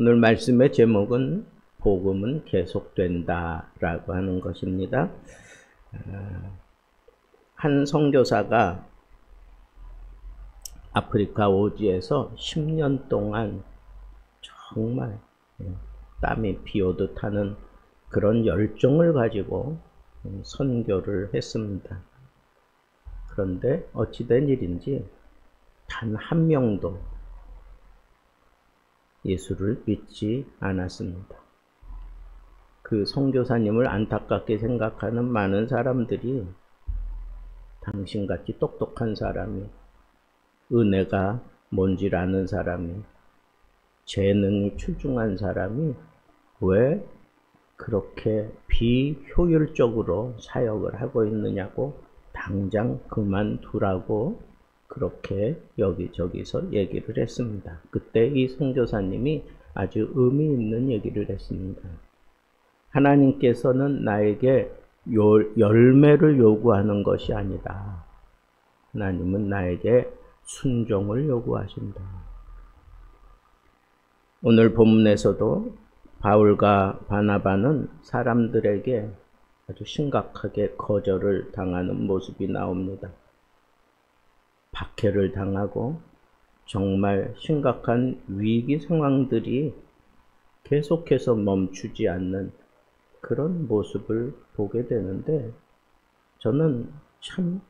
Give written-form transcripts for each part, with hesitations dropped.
오늘 말씀의 제목은 복음은 계속된다 라고 하는 것입니다. 한 선교사가 아프리카 오지에서 10년 동안 정말 땀이 피오듯 하는 그런 열정을 가지고 선교를 했습니다. 그런데 어찌된 일인지 단 한 명도 예수를 믿지 않았습니다. 그 선교사님을 안타깝게 생각하는 많은 사람들이 당신같이 똑똑한 사람이, 은혜가 뭔지 아는 사람이, 재능이 출중한 사람이 왜 그렇게 비효율적으로 사역을 하고 있느냐고 당장 그만두라고 그렇게 여기저기서 얘기를 했습니다. 그때 이 선교사님이 아주 의미 있는 얘기를 했습니다. 하나님께서는 나에게 열매를 요구하는 것이 아니다. 하나님은 나에게 순종을 요구하신다. 오늘 본문에서도 바울과 바나바는 사람들에게 아주 심각하게 거절을 당하는 모습이 나옵니다. 박해를 당하고 정말 심각한 위기 상황들이 계속해서 멈추지 않는 그런 모습을 보게 되는데, 저는 참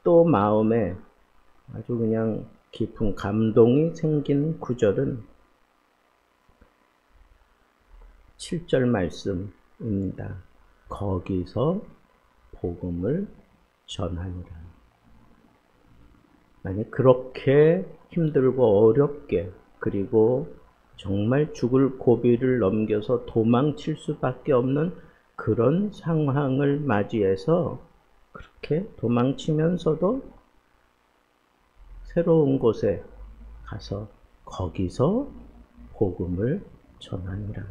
또 마음에 아주 그냥 깊은 감동이 생긴 구절은 7절 말씀입니다. 거기서 복음을 전하니라. 만약 그렇게 힘들고 어렵게, 그리고 정말 죽을 고비를 넘겨서 도망칠 수밖에 없는 그런 상황을 맞이해서 그렇게 도망치면서도 새로운 곳에 가서 거기서 복음을 전하니라.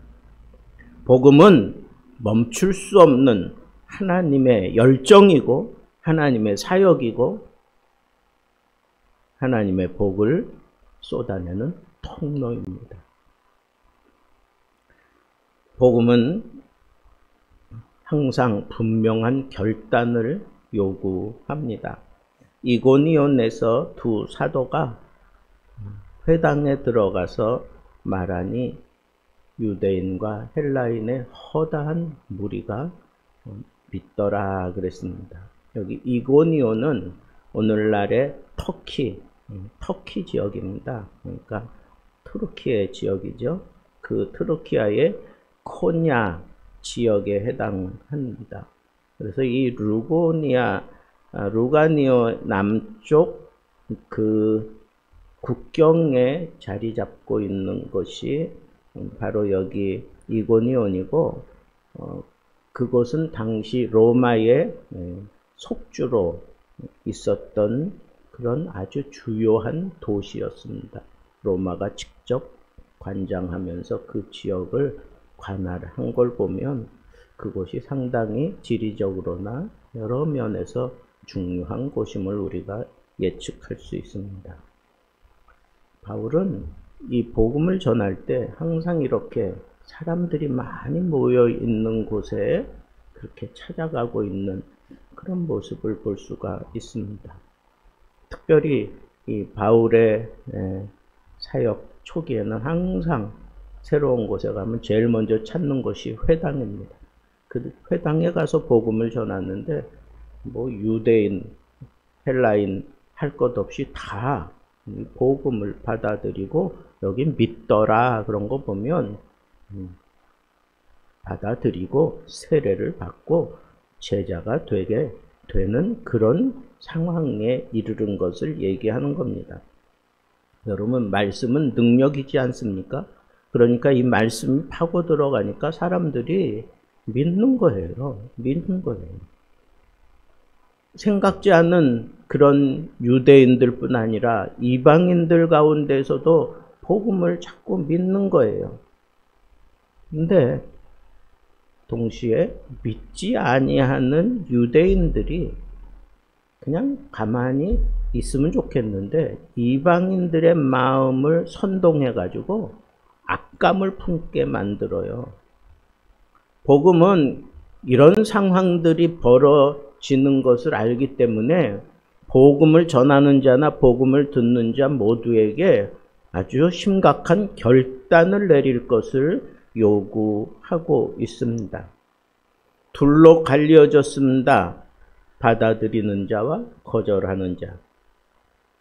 복음은 멈출 수 없는 하나님의 열정이고 하나님의 사역이고 하나님의 복을 쏟아내는 통로입니다. 복음은 항상 분명한 결단을 요구합니다. 이고니온에서 두 사도가 회당에 들어가서 말하니 유대인과 헬라인의 허다한 무리가 믿더라 그랬습니다. 여기 이고니온은 오늘날의 터키 지역입니다. 그러니까 투르키의 지역이죠. 그 투르키아의 코냐 지역에 해당합니다. 그래서 이 루가니오 남쪽 그 국경에 자리 잡고 있는 것이 바로 여기 이고니온이고, 그곳은 당시 로마의 속주로 있었던 그런 아주 주요한 도시였습니다. 로마가 직접 관장하면서 그 지역을 관할한 걸 보면 그곳이 상당히 지리적으로나 여러 면에서 중요한 곳임을 우리가 예측할 수 있습니다. 바울은 이 복음을 전할 때 항상 이렇게 사람들이 많이 모여 있는 곳에 그렇게 찾아가고 있는 그런 모습을 볼 수가 있습니다. 특별히 이 바울의 사역 초기에는 항상 새로운 곳에 가면 제일 먼저 찾는 곳이 회당입니다. 그 회당에 가서 복음을 전하는데 뭐 유대인, 헬라인 할 것 없이 다 복음을 받아들이고 여기 믿더라 그런 거 보면 받아들이고 세례를 받고 제자가 되게 되는 그런 상황에 이르는 것을 얘기하는 겁니다. 여러분, 말씀은 능력이지 않습니까? 그러니까 이 말씀이 파고 들어가니까 사람들이 믿는 거예요. 믿는 거예요. 생각지 않은 그런 유대인들뿐 아니라 이방인들 가운데서도 복음을 자꾸 믿는 거예요. 근데 동시에 믿지 아니하는 유대인들이 그냥 가만히 있으면 좋겠는데 이방인들의 마음을 선동해가지고 악감을 품게 만들어요. 복음은 이런 상황들이 벌어지는 것을 알기 때문에 복음을 전하는 자나 복음을 듣는 자 모두에게 아주 심각한 결단을 내릴 것을 요구하고 있습니다. 둘로 갈려졌습니다. 받아들이는 자와 거절하는 자.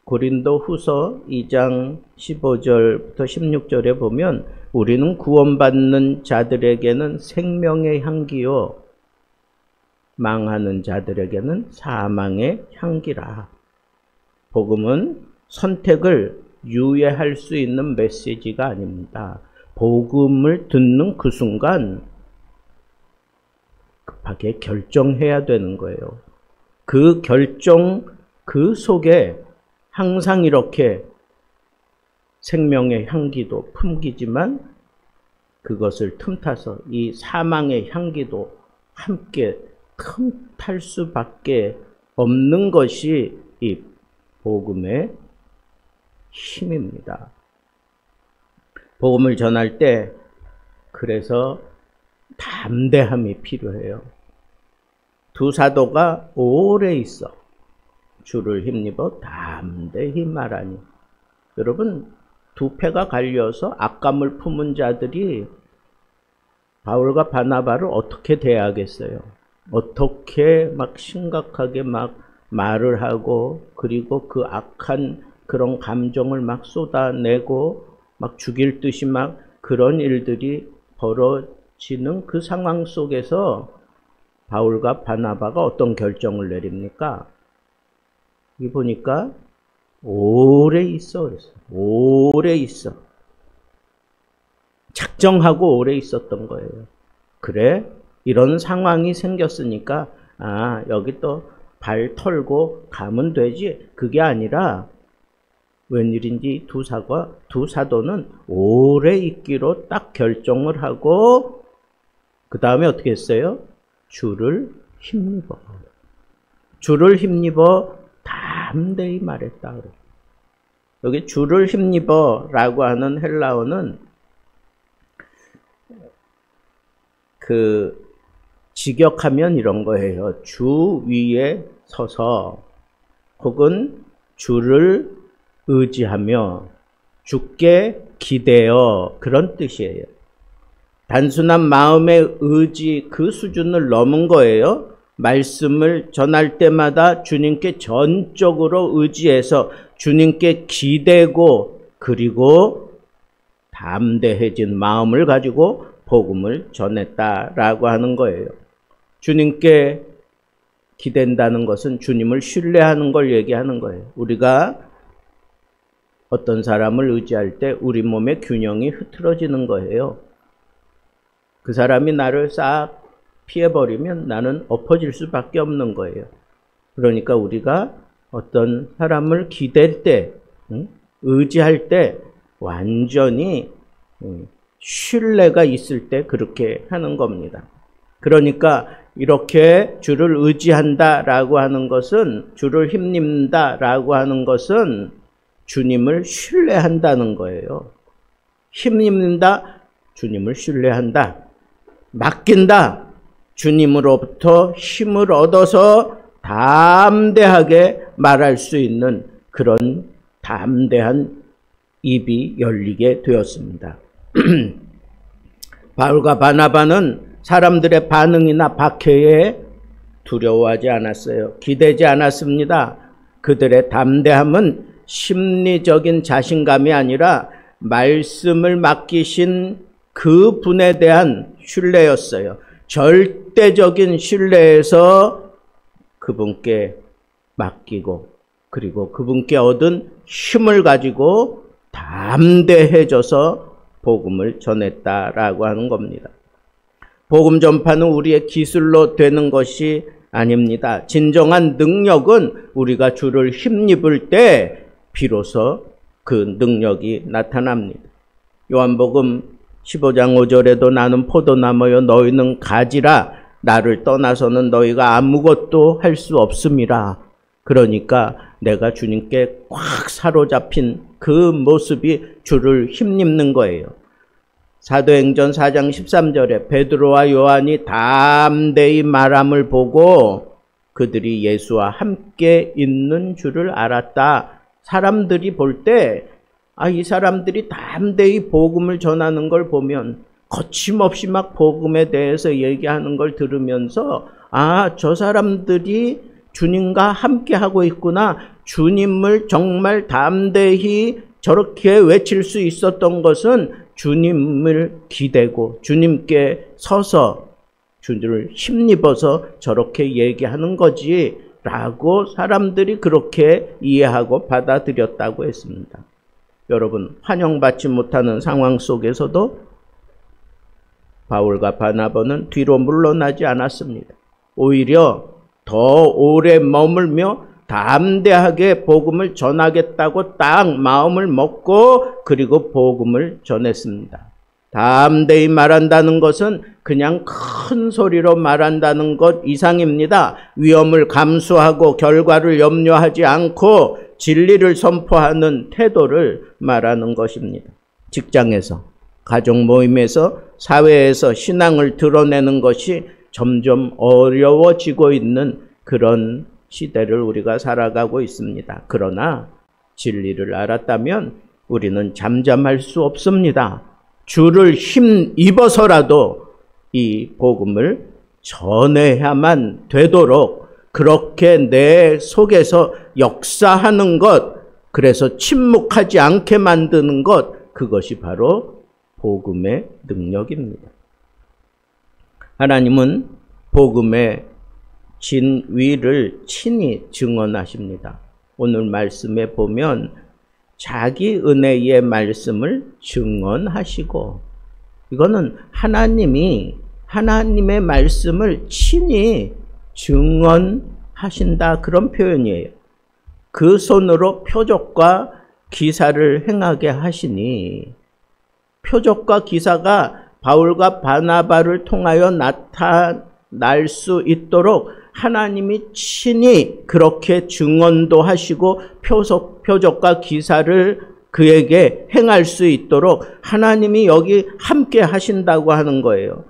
고린도 후서 2장 15절부터 16절에 보면 우리는 구원받는 자들에게는 생명의 향기요 망하는 자들에게는 사망의 향기라. 복음은 선택을 유예할 수 있는 메시지가 아닙니다. 복음을 듣는 그 순간 급하게 결정해야 되는 거예요. 그 결정, 그 속에 항상 이렇게 생명의 향기도 품기지만 그것을 틈타서 이 사망의 향기도 함께 틈탈 수밖에 없는 것이 이 복음의 힘입니다. 복음을 전할 때 그래서 담대함이 필요해요. 두 사도가 오래 있어 주를 힘입어 담대히 말하니. 여러분, 두 패가 갈려서 악감을 품은 자들이 바울과 바나바를 어떻게 대하겠어요? 어떻게 막 심각하게 막 말을 하고 그리고 그 악한 그런 감정을 막 쏟아내고 막 죽일 듯이 막 그런 일들이 벌어지는 그 상황 속에서 바울과 바나바가 어떤 결정을 내립니까? 이 보니까 오래 있어 그랬어요. 오래 있어. 작정하고 오래 있었던 거예요. 그래? 이런 상황이 생겼으니까 여기 또 발 털고 가면 되지. 그게 아니라 웬일인지 두 사도는 오래 있기로 딱 결정을 하고 그 다음에 어떻게 했어요? 주를 힘입어. 주를 힘입어 담대히 말했다. 여기 주를 힘입어 라고 하는 헬라어는 직역하면 이런 거예요. 주 위에 서서 혹은 주를 의지하며 주께 기대어 그런 뜻이에요. 단순한 마음의 의지 그 수준을 넘은 거예요. 말씀을 전할 때마다 주님께 전적으로 의지해서 주님께 기대고 그리고 담대해진 마음을 가지고 복음을 전했다라고 하는 거예요. 주님께 기댄다는 것은 주님을 신뢰하는 걸 얘기하는 거예요. 우리가 어떤 사람을 의지할 때 우리 몸의 균형이 흐트러지는 거예요. 그 사람이 나를 싹 피해버리면 나는 엎어질 수밖에 없는 거예요. 그러니까 우리가 어떤 사람을 기댈 때, 의지할 때 완전히 신뢰가 있을 때 그렇게 하는 겁니다. 그러니까 이렇게 주를 의지한다라고 하는 것은, 주를 힘입는다라고 하는 것은 주님을 신뢰한다는 거예요. 힘입는다, 주님을 신뢰한다. 맡긴다, 주님으로부터 힘을 얻어서 담대하게 말할 수 있는 그런 담대한 입이 열리게 되었습니다. 바울과 바나바는 사람들의 반응이나 박해에 두려워하지 않았어요. 기대지 않았습니다. 그들의 담대함은 심리적인 자신감이 아니라 말씀을 맡기신 그 분에 대한 신뢰였어요. 절대적인 신뢰에서 그분께 맡기고 그리고 그분께 얻은 힘을 가지고 담대해져서 복음을 전했다라고 하는 겁니다. 복음 전파는 우리의 기술로 되는 것이 아닙니다. 진정한 능력은 우리가 주를 힘입을 때 비로소 그 능력이 나타납니다. 요한복음 15장 5절에도 나는 포도나무여 너희는 가지라 나를 떠나서는 너희가 아무것도 할 수 없음이라. 그러니까 내가 주님께 꽉 사로잡힌 그 모습이 주를 힘입는 거예요. 사도행전 4장 13절에 베드로와 요한이 담대히 말함을 보고 그들이 예수와 함께 있는 줄을 알았다. 사람들이 볼 때 이 사람들이 담대히 복음을 전하는 걸 보면 거침없이 막 복음에 대해서 얘기하는 걸 들으면서 저 사람들이 주님과 함께 하고 있구나. 주님을 정말 담대히 저렇게 외칠 수 있었던 것은 주님을 기대고 주님께 서서 주를 힘입어서 저렇게 얘기하는 거지 라고 사람들이 그렇게 이해하고 받아들였다고 했습니다. 여러분, 환영받지 못하는 상황 속에서도 바울과 바나바는 뒤로 물러나지 않았습니다. 오히려 더 오래 머물며 담대하게 복음을 전하겠다고 딱 마음을 먹고 그리고 복음을 전했습니다. 담대히 말한다는 것은 그냥 큰 소리로 말한다는 것 이상입니다. 위험을 감수하고 결과를 염려하지 않고 진리를 선포하는 태도를 말하는 것입니다. 직장에서, 가족 모임에서, 사회에서 신앙을 드러내는 것이 점점 어려워지고 있는 그런 시대를 우리가 살아가고 있습니다. 그러나 진리를 알았다면 우리는 잠잠할 수 없습니다. 주를 힘입어서라도 이 복음을 전해야만 되도록 그렇게 내 속에서 역사하는 것, 그래서 침묵하지 않게 만드는 것, 그것이 바로 복음의 능력입니다. 하나님은 복음의 진위를 친히 증언하십니다. 오늘 말씀에 보면 자기 은혜의 말씀을 증언하시고, 이거는 하나님이 하나님의 말씀을 친히 증언하신다, 그런 표현이에요. 그 손으로 표적과 기사를 행하게 하시니, 표적과 기사가 바울과 바나바를 통하여 나타날 수 있도록 하나님이 친히 그렇게 증언도 하시고 표적과 기사를 그에게 행할 수 있도록 하나님이 여기 함께 하신다고 하는 거예요.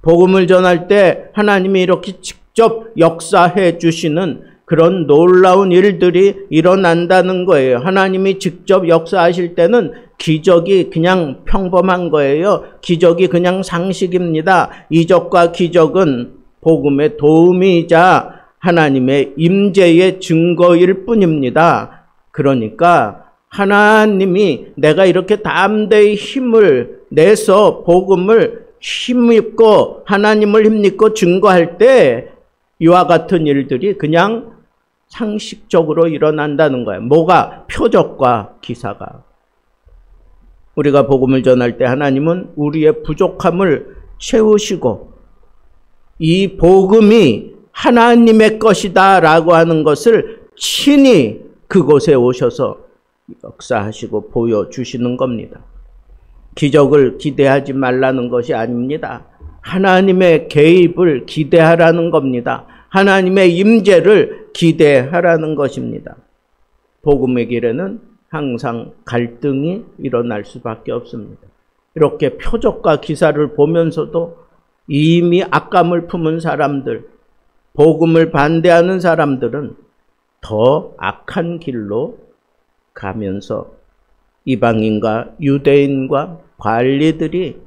복음을 전할 때 하나님이 이렇게 직접 역사해 주시는 그런 놀라운 일들이 일어난다는 거예요. 하나님이 직접 역사하실 때는 기적이 그냥 평범한 거예요. 기적이 그냥 상식입니다. 이적과 기적은 복음의 도움이자 하나님의 임재의 증거일 뿐입니다. 그러니까 하나님이 내가 이렇게 담대히 힘을 내서 복음을 힘입고 하나님을 힘입고 증거할 때 이와 같은 일들이 그냥 상식적으로 일어난다는 거예요. 뭐가? 표적과 기사가. 우리가 복음을 전할 때 하나님은 우리의 부족함을 채우시고 이 복음이 하나님의 것이다 라고 하는 것을 친히 그곳에 오셔서 역사하시고 보여주시는 겁니다. 기적을 기대하지 말라는 것이 아닙니다. 하나님의 개입을 기대하라는 겁니다. 하나님의 임재를 기대하라는 것입니다. 복음의 길에는 항상 갈등이 일어날 수밖에 없습니다. 이렇게 표적과 기사를 보면서도 이미 악감을 품은 사람들, 복음을 반대하는 사람들은 더 악한 길로 가면서 이방인과 유대인과 관리들이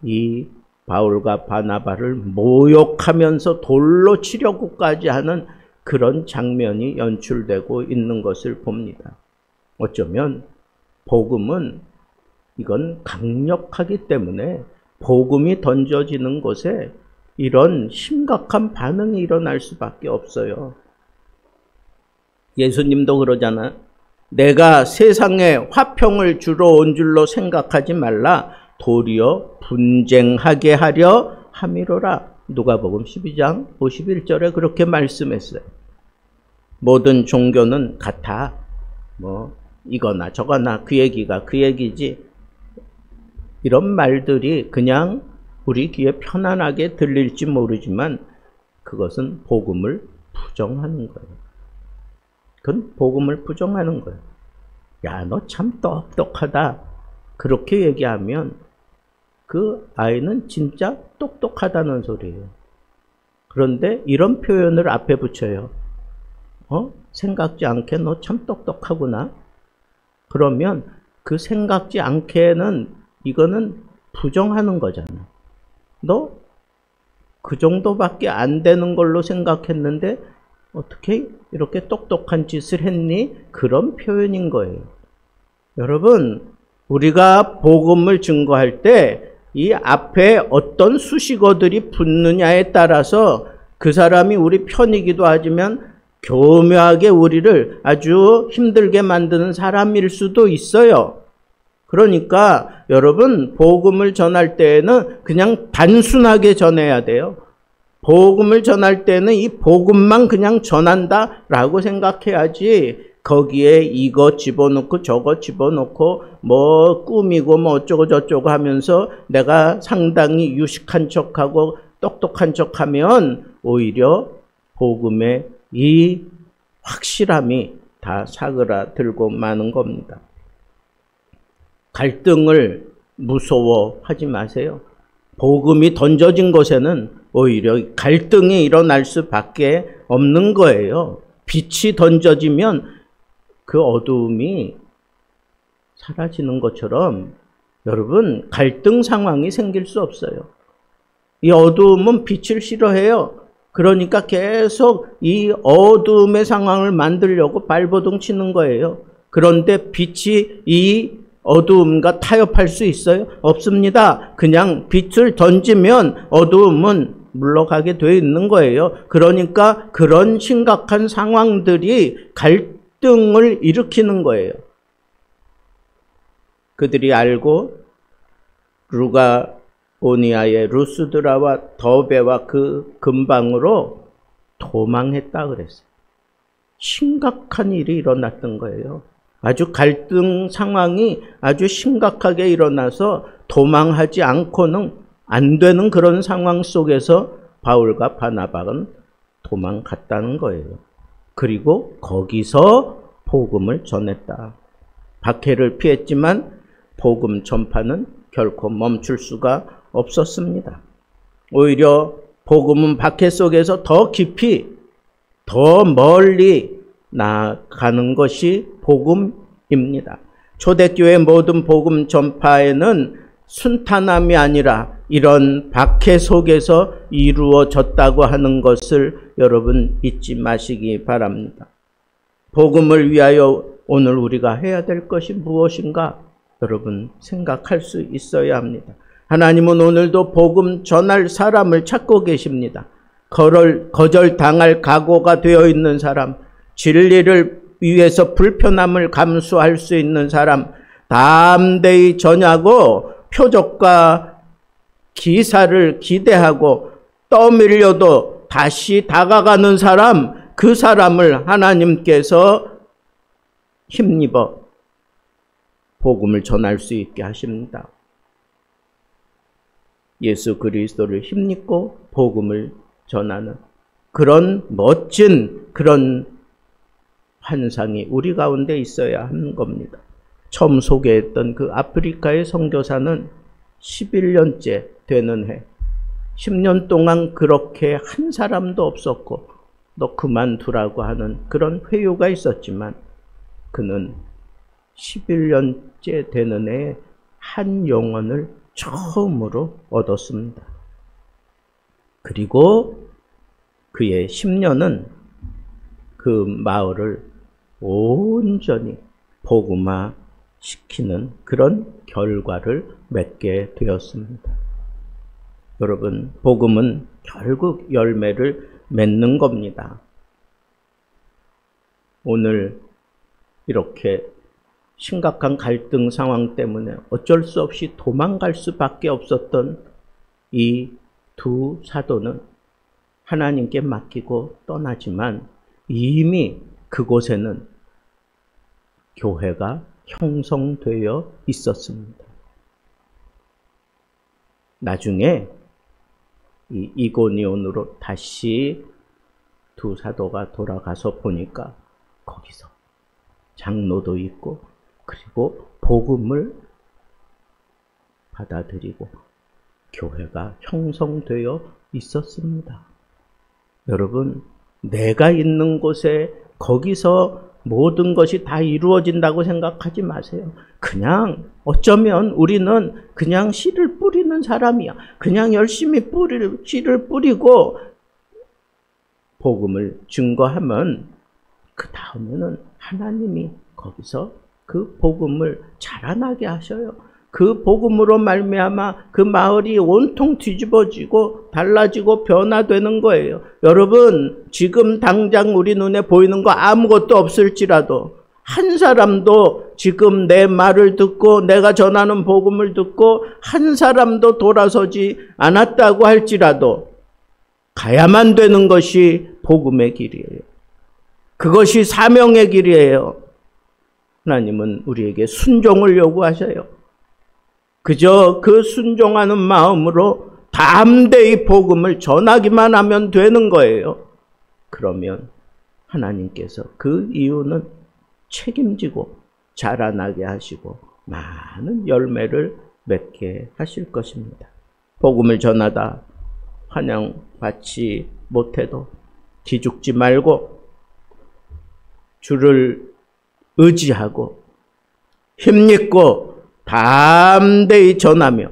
이 바울과 바나바를 모욕하면서 돌로 치려고까지 하는 그런 장면이 연출되고 있는 것을 봅니다. 어쩌면 복음은 이건 강력하기 때문에 복음이 던져지는 곳에 이런 심각한 반응이 일어날 수밖에 없어요. 예수님도 그러잖아. 내가 세상에 화평을 주러 온 줄로 생각하지 말라. 도리어 분쟁하게 하려 함이로라. 누가복음 12장 51절에 그렇게 말씀했어요. 모든 종교는 같아. 이거나 저거나 그 얘기가 그 얘기지. 이런 말들이 그냥 우리 귀에 편안하게 들릴지 모르지만 그것은 복음을 부정하는 거예요. 그건 복음을 부정하는 거예요. 야, 너 참 똑똑하다. 그렇게 얘기하면 그 아이는 진짜 똑똑하다는 소리예요. 그런데 이런 표현을 앞에 붙여요. 생각지 않게 너 참 똑똑하구나. 그러면 그 생각지 않게는 이거는 부정하는 거잖아. 너 그 정도밖에 안 되는 걸로 생각했는데 어떻게 이렇게 똑똑한 짓을 했니? 그런 표현인 거예요. 여러분, 우리가 복음을 증거할 때 이 앞에 어떤 수식어들이 붙느냐에 따라서 그 사람이 우리 편이기도 하지만 교묘하게 우리를 아주 힘들게 만드는 사람일 수도 있어요. 그러니까 여러분, 복음을 전할 때에는 그냥 단순하게 전해야 돼요. 복음을 전할 때는 이 복음만 그냥 전한다라고 생각해야지 거기에 이거 집어넣고 저거 집어넣고 뭐 꾸미고 뭐 어쩌고 저쩌고 하면서 내가 상당히 유식한 척하고 똑똑한 척하면 오히려 복음의 이 확실함이 다 사그라들고 마는 겁니다. 갈등을 무서워하지 마세요. 복음이 던져진 곳에는 오히려 갈등이 일어날 수밖에 없는 거예요. 빛이 던져지면 그 어두움이 사라지는 것처럼 여러분, 갈등 상황이 생길 수 없어요. 이 어두움은 빛을 싫어해요. 그러니까 계속 이 어두움의 상황을 만들려고 발버둥 치는 거예요. 그런데 빛이 이 어두움과 타협할 수 있어요? 없습니다. 그냥 빛을 던지면 어두움은 물러가게 되어 있는 거예요. 그러니까 그런 심각한 상황들이 갈등을 일으키는 거예요. 그들이 알고 루가오니아의 루스드라와 더베와 그 근방으로 도망했다 그랬어요. 심각한 일이 일어났던 거예요. 아주 갈등 상황이 아주 심각하게 일어나서 도망하지 않고는 안 되는 그런 상황 속에서 바울과 바나바는 도망갔다는 거예요. 그리고 거기서 복음을 전했다. 박해를 피했지만 복음 전파는 결코 멈출 수가 없었습니다. 오히려 복음은 박해 속에서 더 깊이, 더 멀리 나아가는 것이 복음입니다. 초대교회 모든 복음 전파에는 순탄함이 아니라 이런 박해 속에서 이루어졌다고 하는 것을 여러분 잊지 마시기 바랍니다. 복음을 위하여 오늘 우리가 해야 될 것이 무엇인가 여러분 생각할 수 있어야 합니다. 하나님은 오늘도 복음 전할 사람을 찾고 계십니다. 거절당할 각오가 되어 있는 사람, 진리를 위해서 불편함을 감수할 수 있는 사람, 담대히 전하고 표적과 기사를 기대하고 떠밀려도 다시 다가가는 사람, 그 사람을 하나님께서 힘입어 복음을 전할 수 있게 하십니다. 예수 그리스도를 힘입고 복음을 전하는 그런 멋진 그런 환상이 우리 가운데 있어야 하는 겁니다. 처음 소개했던 그 아프리카의 선교사는 11년째 되는 해 10년 동안 그렇게 한 사람도 없었고 너 그만두라고 하는 그런 회유가 있었지만 그는 11년째 되는 해에 한 영혼을 처음으로 얻었습니다. 그리고 그의 10년은 그 마을을 온전히 복음화시키는 그런 결과를 맺게 되었습니다. 여러분, 복음은 결국 열매를 맺는 겁니다. 오늘 이렇게 심각한 갈등 상황 때문에 어쩔 수 없이 도망갈 수밖에 없었던 이 두 사도는 하나님께 맡기고 떠나지만 이미 그곳에는 교회가 형성되어 있었습니다. 나중에 이 이고니온으로 다시 두 사도가 돌아가서 보니까 거기서 장로도 있고 그리고 복음을 받아들이고 교회가 형성되어 있었습니다. 여러분, 내가 있는 곳에 거기서 모든 것이 다 이루어진다고 생각하지 마세요. 그냥 어쩌면 우리는 그냥 씨를 뿌리는 사람이야. 그냥 열심히 씨를 뿌리고 복음을 증거하면 그 다음에는 하나님이 거기서 그 복음을 자라나게 하셔요. 그 복음으로 말미암아 그 마을이 온통 뒤집어지고 달라지고 변화되는 거예요. 여러분, 지금 당장 우리 눈에 보이는 거 아무것도 없을지라도 한 사람도 지금 내 말을 듣고 내가 전하는 복음을 듣고 한 사람도 돌아서지 않았다고 할지라도 가야만 되는 것이 복음의 길이에요. 그것이 사명의 길이에요. 하나님은 우리에게 순종을 요구하셔요. 그저 그 순종하는 마음으로 담대히 복음을 전하기만 하면 되는 거예요. 그러면 하나님께서 그 이유는 책임지고 자라나게 하시고 많은 열매를 맺게 하실 것입니다. 복음을 전하다 환영받지 못해도 기죽지 말고 주를 의지하고 힘입고 담대히 전하며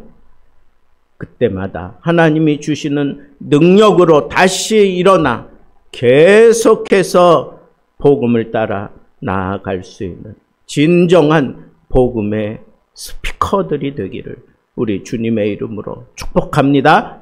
그때마다 하나님이 주시는 능력으로 다시 일어나 계속해서 복음을 따라 나아갈 수 있는 진정한 복음의 스피커들이 되기를 우리 주님의 이름으로 축복합니다.